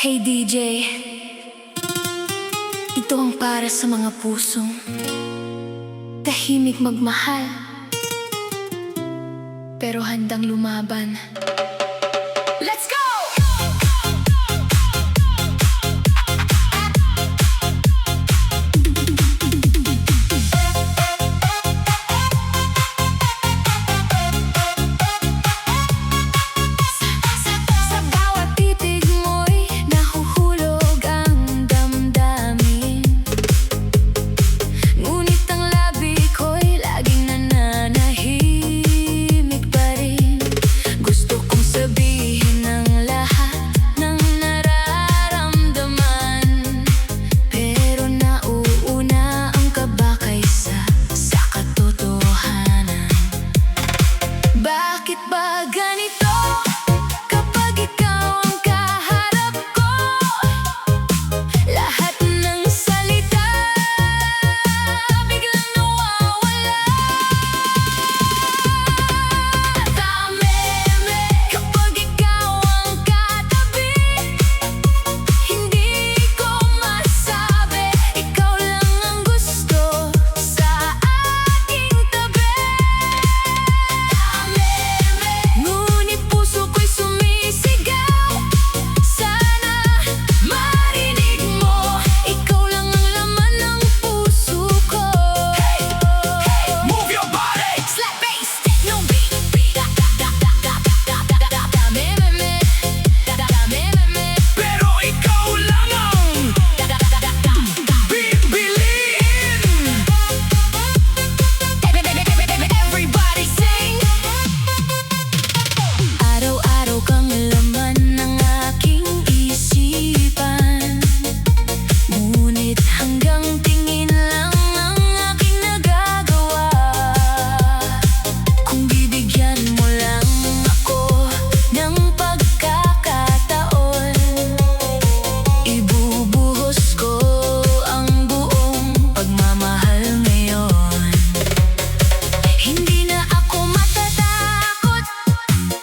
Hey DJ, ito ang para sa mga pusong tahimik magmahal pero handang lumaban. Let's go! Bakit ba ganito? Kapag ikaw ang kaharap ko, lahat ng salita biglang nawawala. Tameme, kapag ikaw ang katabi, hindi ko masabi, ikaw lang ang gusto sa aking tabi. Ngunit puso ko'y sumisigaw, sana marinig mo, ikaw lang ang laman ng puso ko. Hey! Hey! Move your body! Slap bass, no beat. Meme, pero ikaw lang ang bibiliin. Everybody sing! Araw-araw kang laman ng aking isipan, ngunit hanggang tingin lang ang aking nagagawa. Kung bibigyan mo lang ako ng pagkakataon, ibubuhos ko ang buong pagmamahal ngayon. Hindi na ako matatakot,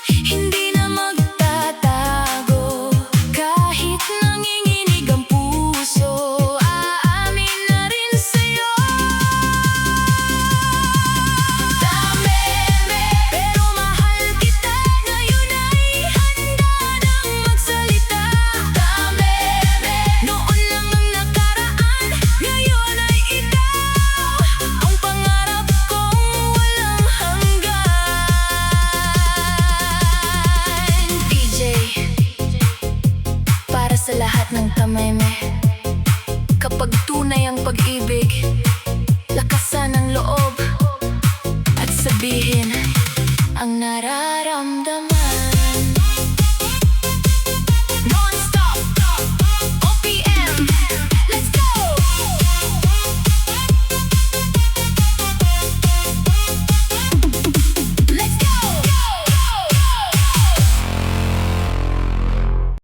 hindi na magtatago, kahit nanginginig ang puso, aamin na rin sa'yo. Tameme, pero mahal kita, ngayon ay handa nang magsalita. Tameme, noon lang ang nakaraan, ngayon ay ikaw ang pangarap kong walang hanggan. DJ, para sa lahat ng tameme, kapag tunay ang pag-ibig, lakasan ang loob at sabihin ang nararamdaman.